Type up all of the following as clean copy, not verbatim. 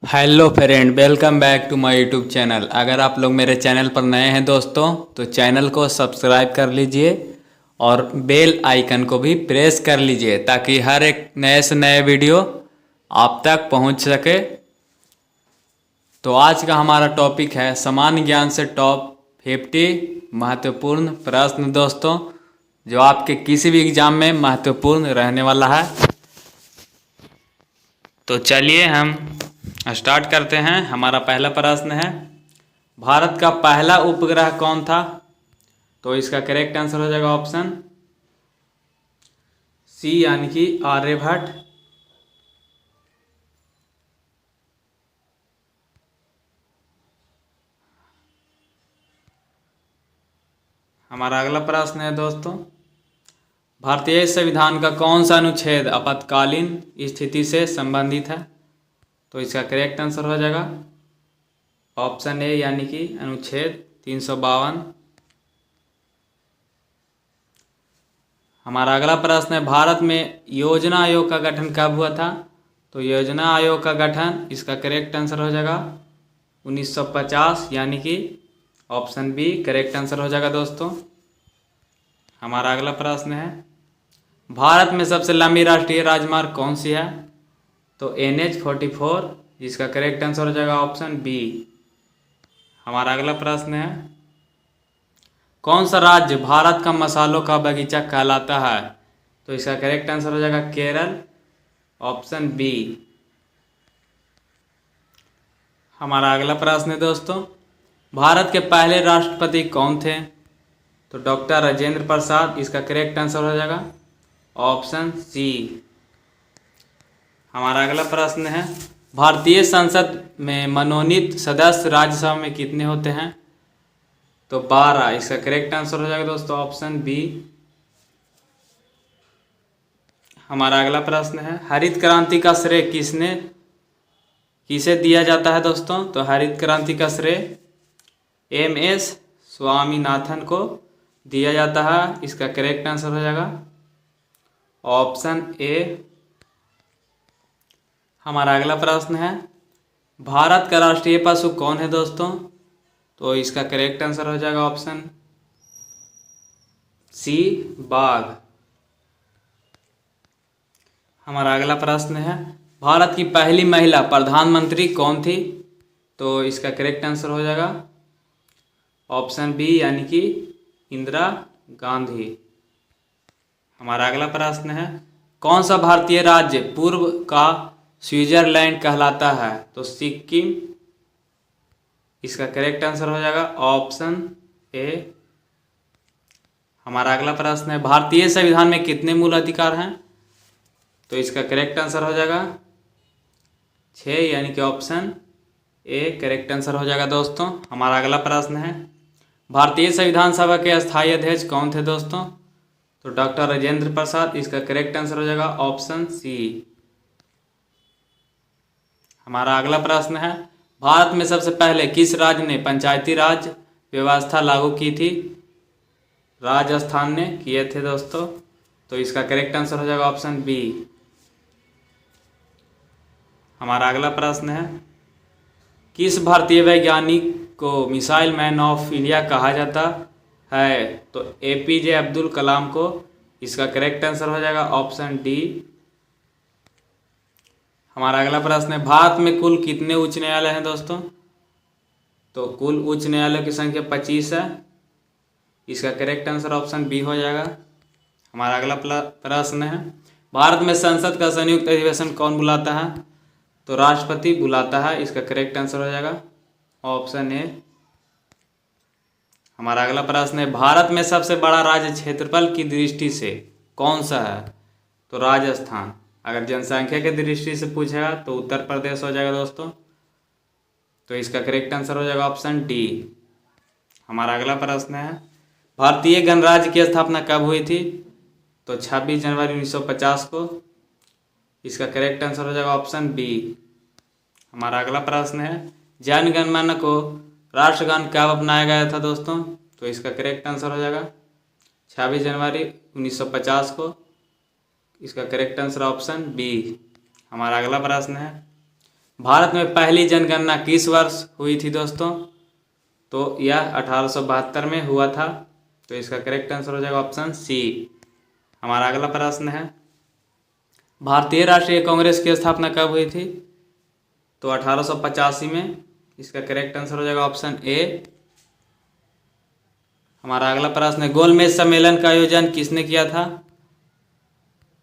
Hello friend, welcome back to my YouTube channel. अगर आप लोग मेरे चैनल पर नए हैं दोस्तों, तो चैनल को सब्सक्राइब कर लीजिए और बेल आइकन को भी प्रेस कर लीजिए ताकि हर एक नए से नए वीडियो आप तक पहुंच सके। तो आज का हमारा टॉपिक है सामान्य ज्ञान से टॉप 50 महत्वपूर्ण प्रश्न दोस्तों, जो आपके किसी भी एग्जाम में महत्वपूर्ण रहने वाला है। तो चलिए हम स्टार्ट करते हैं। हमारा पहला प्रश्न है, भारत का पहला उपग्रह कौन था? तो इसका करेक्ट आंसर हो जाएगा ऑप्शन सी, यानी कि आर्यभट्ट। हमारा अगला प्रश्न है दोस्तों, भारतीय संविधान का कौन सा अनुच्छेद आपातकालीन स्थिति से संबंधित है? तो इसका करेक्ट आंसर हो जाएगा ऑप्शन ए, यानी कि अनुच्छेद 352। हमारा अगला प्रश्न है, भारत में योजना आयोग का गठन कब हुआ था? तो योजना आयोग का गठन, इसका करेक्ट आंसर हो जाएगा 1950, यानी कि ऑप्शन बी करेक्ट आंसर हो जाएगा दोस्तों। हमारा अगला प्रश्न है, भारत में सबसे लंबी राष्ट्रीय राजमार्ग कौन सी है? तो NH-44, जिसका करेक्ट आंसर हो जाएगा ऑप्शन बी। हमारा अगला प्रश्न है, कौन सा राज्य भारत का मसालों का बगीचा कहलाता है? तो इसका करेक्ट आंसर हो जाएगा केरल, ऑप्शन बी। हमारा अगला प्रश्न है दोस्तों, भारत के पहले राष्ट्रपति कौन थे? तो डॉक्टर राजेंद्र प्रसाद, इसका करेक्ट आंसर हो जाएगा ऑप्शन सी। हमारा अगला प्रश्न है, भारतीय संसद में मनोनीत सदस्य राज्यसभा में कितने होते हैं? तो 12, इसका करेक्ट आंसर हो जाएगा दोस्तों ऑप्शन बी। हमारा अगला प्रश्न है, हरित क्रांति का श्रेय किसे दिया जाता है दोस्तों? तो हरित क्रांति का श्रेय MS स्वामीनाथन को दिया जाता है, इसका करेक्ट आंसर हो जाएगा ऑप्शन ए। हमारा अगला प्रश्न है, भारत का राष्ट्रीय पशु कौन है दोस्तों? तो इसका करेक्ट आंसर हो जाएगा ऑप्शन सी, बाघ। हमारा अगला प्रश्न है, भारत की पहली महिला प्रधानमंत्री कौन थी? तो इसका करेक्ट आंसर हो जाएगा ऑप्शन बी, यानी कि इंदिरा गांधी। हमारा अगला प्रश्न है, कौन सा भारतीय राज्य पूर्व का स्विट्जरलैंड कहलाता है? तो सिक्किम, इसका करेक्ट आंसर हो जाएगा ऑप्शन ए। हमारा अगला प्रश्न है, भारतीय संविधान में कितने मूल अधिकार हैं? तो इसका करेक्ट आंसर हो जाएगा 6, यानी कि ऑप्शन ए करेक्ट आंसर हो जाएगा दोस्तों। हमारा अगला प्रश्न है, भारतीय संविधान सभा के स्थायी अध्यक्ष कौन थे दोस्तों? तो डॉक्टर राजेंद्र प्रसाद, इसका करेक्ट आंसर हो जाएगा ऑप्शन सी। हमारा अगला प्रश्न है, भारत में सबसे पहले किस राज्य ने पंचायती राज व्यवस्था लागू की थी? राजस्थान ने किए थे दोस्तों, तो इसका करेक्ट आंसर हो जाएगा ऑप्शन बी। हमारा अगला प्रश्न है, किस भारतीय वैज्ञानिक को मिसाइल मैन ऑफ इंडिया कहा जाता है? तो APJ अब्दुल कलाम को, इसका करेक्ट आंसर हो जाएगा ऑप्शन डी। हमारा अगला प्रश्न है, भारत में कुल कितने उच्च न्यायालय हैं दोस्तों? तो कुल उच्च न्यायालयों की संख्या 25 है, इसका करेक्ट आंसर ऑप्शन बी हो जाएगा। हमारा अगला प्रश्न है, भारत में संसद का संयुक्त अधिवेशन कौन बुलाता है? तो राष्ट्रपति बुलाता है, इसका करेक्ट आंसर हो जाएगा ऑप्शन ए। हमारा अगला प्रश्न है, भारत में सबसे बड़ा राज्य क्षेत्रफल की दृष्टि से कौन सा है? तो राजस्थान। अगर जनसंख्या की दृष्टि से पूछेगा तो उत्तर प्रदेश हो जाएगा दोस्तों, तो इसका करेक्ट आंसर हो जाएगा ऑप्शन डी। हमारा अगला प्रश्न है, भारतीय गणराज्य की स्थापना कब हुई थी? तो 26 जनवरी 1950 को, इसका करेक्ट आंसर हो जाएगा ऑप्शन बी। हमारा अगला प्रश्न है, जन गण मन को राष्ट्रगान कब अपनाया गया था दोस्तों? तो इसका करेक्ट आंसर हो जाएगा 26 जनवरी 1950 को, इसका करेक्ट आंसर ऑप्शन बी। हमारा अगला प्रश्न है, भारत में पहली जनगणना किस वर्ष हुई थी दोस्तों? तो यह 1872 में हुआ था। तो इसका करेक्ट आंसर हो जाएगा ऑप्शन सी। हमारा अगला प्रश्न है, भारतीय राष्ट्रीय कांग्रेस की स्थापना कब हुई थी? तो 1885 में। इसका करेक्ट आंसर हो जाएगा ऑप्शन ए। हमारा अगला प्रश्न है, गोलमेज सम्मेलन का आयोजन किसने किया था?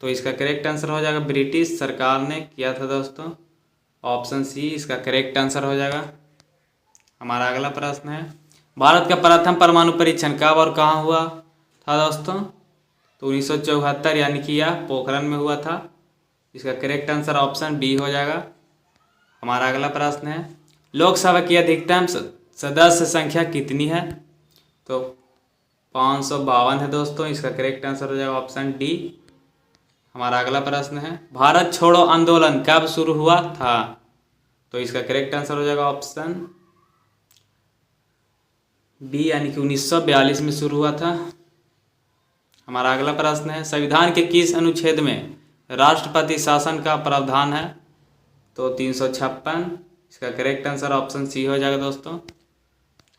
तो इसका करेक्ट आंसर हो जाएगा ब्रिटिश सरकार ने किया था दोस्तों। ऑप्शन सी इसका करेक्ट आंसर हो जाएगा। हमारा अगला प्रश्न है, भारत का प्रथम परमाणु परीक्षण कब और कहाँ हुआ था दोस्तों? तो 1974 यानी कि यह पोखरण में हुआ था। इसका करेक्ट आंसर ऑप्शन बी हो जाएगा। हमारा अगला प्रश्न है, लोकसभा की अधिकतम सदस्य संख्या कितनी है? तो 552 है दोस्तों। इसका करेक्ट आंसर हो जाएगा ऑप्शन डी। हमारा अगला प्रश्न है, भारत छोड़ो आंदोलन कब शुरू हुआ था? तो इसका करेक्ट आंसर हो जाएगा ऑप्शन बी यानी कि 1942 में शुरू हुआ था। हमारा अगला प्रश्न है, संविधान के किस अनुच्छेद में राष्ट्रपति शासन का प्रावधान है? तो 356। इसका करेक्ट आंसर ऑप्शन सी हो जाएगा दोस्तों।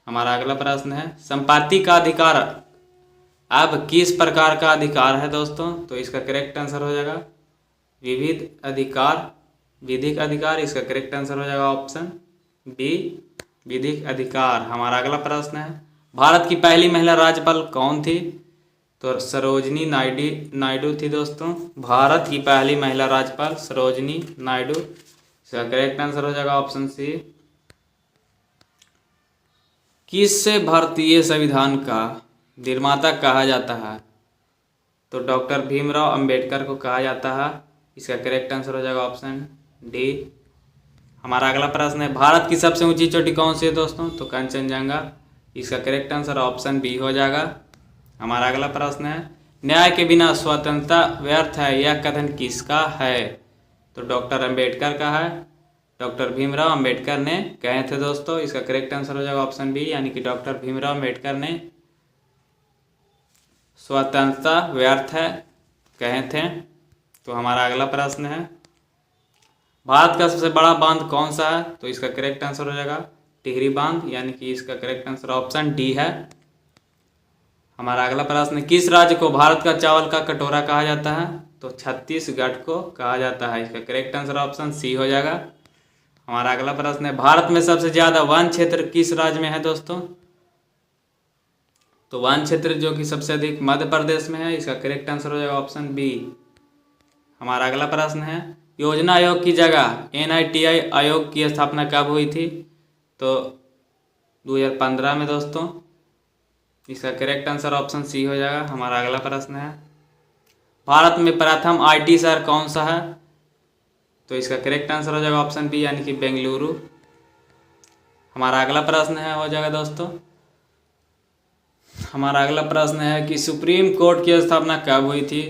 हमारा अगला प्रश्न है, संपत्ति का अधिकार अब किस प्रकार का अधिकार है दोस्तों? तो इसका करेक्ट आंसर हो जाएगा विविध अधिकार, विधिक अधिकार। इसका करेक्ट आंसर हो जाएगा ऑप्शन बी, विधिक अधिकार। हमारा अगला प्रश्न है, भारत की पहली महिला राज्यपाल कौन थी? तो सरोजनी नायडू थी दोस्तों। भारत की पहली महिला राज्यपाल सरोजनी नायडू। इसका करेक्ट आंसर हो जाएगा ऑप्शन सी। किससे भारतीय संविधान का निर्माता कहा जाता है? तो डॉक्टर भीमराव अंबेडकर को कहा जाता है। इसका करेक्ट आंसर हो जाएगा ऑप्शन डी। हमारा अगला प्रश्न है, भारत की सबसे ऊंची चोटी कौन सी है दोस्तों? तो कंचनजंगा। इसका करेक्ट आंसर ऑप्शन बी हो जाएगा। हमारा अगला प्रश्न है, न्याय के बिना स्वतंत्रता व्यर्थ है, यह कथन किसका है? तो डॉक्टर अंबेडकर का है। डॉक्टर भीमराव अंबेडकर ने कहे थे दोस्तों। इसका करेक्ट आंसर हो जाएगा ऑप्शन बी यानी कि डॉक्टर भीमराव अंबेडकर ने स्वतंत्रता व्यर्थ है कहे थे। तो हमारा अगला प्रश्न है, भारत का सबसे बड़ा बांध कौन सा है? तो इसका करेक्ट आंसर हो जाएगा टिहरी बांध यानी कि इसका करेक्ट आंसर ऑप्शन डी है। हमारा अगला प्रश्न है, किस राज्य को भारत का चावल का कटोरा कहा जाता है? तो छत्तीसगढ़ को कहा जाता है। इसका करेक्ट आंसर ऑप्शन सी हो जाएगा। हमारा अगला प्रश्न है, भारत में सबसे ज्यादा वन क्षेत्र किस राज्य में है दोस्तों? तो वन क्षेत्र जो कि सबसे अधिक मध्य प्रदेश में है। इसका करेक्ट आंसर हो जाएगा ऑप्शन बी। हमारा अगला प्रश्न है, योजना आयोग की जगह NITI आयोग की स्थापना कब हुई थी? तो 2015 में दोस्तों। इसका करेक्ट आंसर ऑप्शन सी हो जाएगा। हमारा अगला प्रश्न है, भारत में प्रथम IT शहर कौन सा है? तो इसका करेक्ट आंसर हो जाएगा ऑप्शन बी यानी कि बेंगलुरु। हमारा अगला प्रश्न है हो जाएगा दोस्तों, हमारा अगला प्रश्न है कि सुप्रीम कोर्ट की स्थापना कब हुई थी?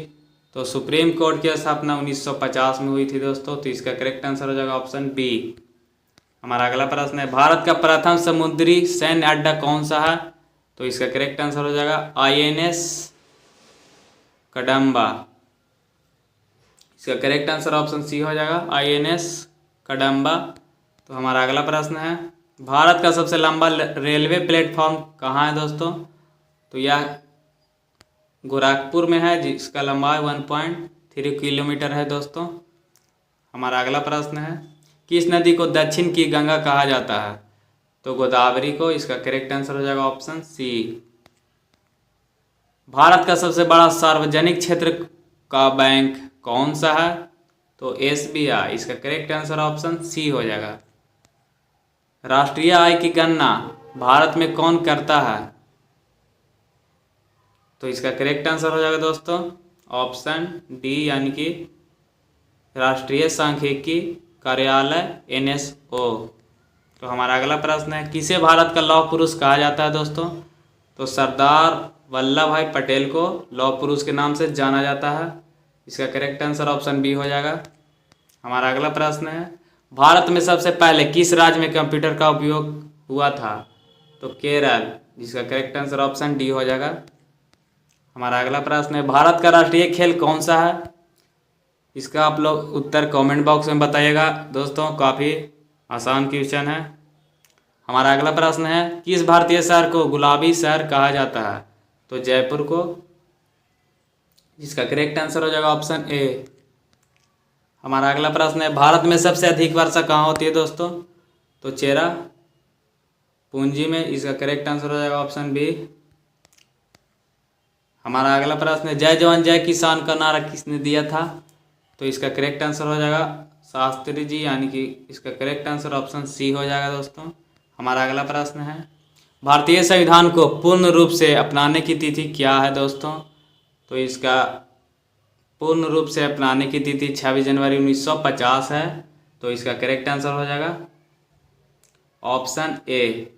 तो सुप्रीम कोर्ट की स्थापना 1950 में हुई थी दोस्तों। तो इसका करेक्ट आंसर हो जाएगा ऑप्शन बी। हमारा अगला प्रश्न है, भारत का प्रथम समुद्री सैन्य अड्डा कौन सा है? तो इसका करेक्ट आंसर हो जाएगा INS कदम्बा। इसका करेक्ट आंसर ऑप्शन सी हो जाएगा INS कदम्बा। तो हमारा अगला प्रश्न है, भारत का सबसे लंबा रेलवे प्लेटफॉर्म कहाँ है दोस्तों? तो यह गोरखपुर में है जिसका लंबाई 1.3 किलोमीटर है दोस्तों। हमारा अगला प्रश्न है, किस नदी को दक्षिण की गंगा कहा जाता है? तो गोदावरी को। इसका करेक्ट आंसर हो जाएगा ऑप्शन सी। भारत का सबसे बड़ा सार्वजनिक क्षेत्र का बैंक कौन सा है? तो SBI। इसका करेक्ट आंसर ऑप्शन सी हो जाएगा। राष्ट्रीय आय की गणना भारत में कौन करता है? तो इसका करेक्ट आंसर हो जाएगा दोस्तों ऑप्शन डी यानी कि राष्ट्रीय सांख्यिकी कार्यालय NSO। तो हमारा अगला प्रश्न है, किसे भारत का लौह पुरुष कहा जाता है दोस्तों? तो सरदार वल्लभ भाई पटेल को लौह पुरुष के नाम से जाना जाता है। इसका करेक्ट आंसर ऑप्शन बी हो जाएगा। हमारा अगला प्रश्न है, भारत में सबसे पहले किस राज्य में कंप्यूटर का उपयोग हुआ था? तो केरल। जिसका करेक्ट आंसर ऑप्शन डी हो जाएगा। हमारा अगला प्रश्न है, भारत का राष्ट्रीय खेल कौन सा है? इसका आप लोग उत्तर कमेंट बॉक्स में बताइएगा दोस्तों। काफ़ी आसान क्वेश्चन है। हमारा अगला प्रश्न है, किस भारतीय शहर को गुलाबी शहर कहा जाता है? तो जयपुर को। इसका करेक्ट आंसर हो जाएगा ऑप्शन ए। हमारा अगला प्रश्न है, भारत में सबसे अधिक वर्षा कहाँ होती है दोस्तों? तो चेरा पूंजी में। इसका करेक्ट आंसर हो जाएगा ऑप्शन बी। हमारा अगला प्रश्न है, जय जवान जय किसान का नारा किसने दिया था? तो इसका करेक्ट आंसर हो जाएगा शास्त्री जी, यानी कि इसका करेक्ट आंसर ऑप्शन सी हो जाएगा दोस्तों। हमारा अगला प्रश्न है, भारतीय संविधान को पूर्ण रूप से अपनाने की तिथि क्या है दोस्तों? तो इसका पूर्ण रूप से अपनाने की तिथि 26 जनवरी 1950 है। तो इसका करेक्ट आंसर हो जाएगा ऑप्शन ए।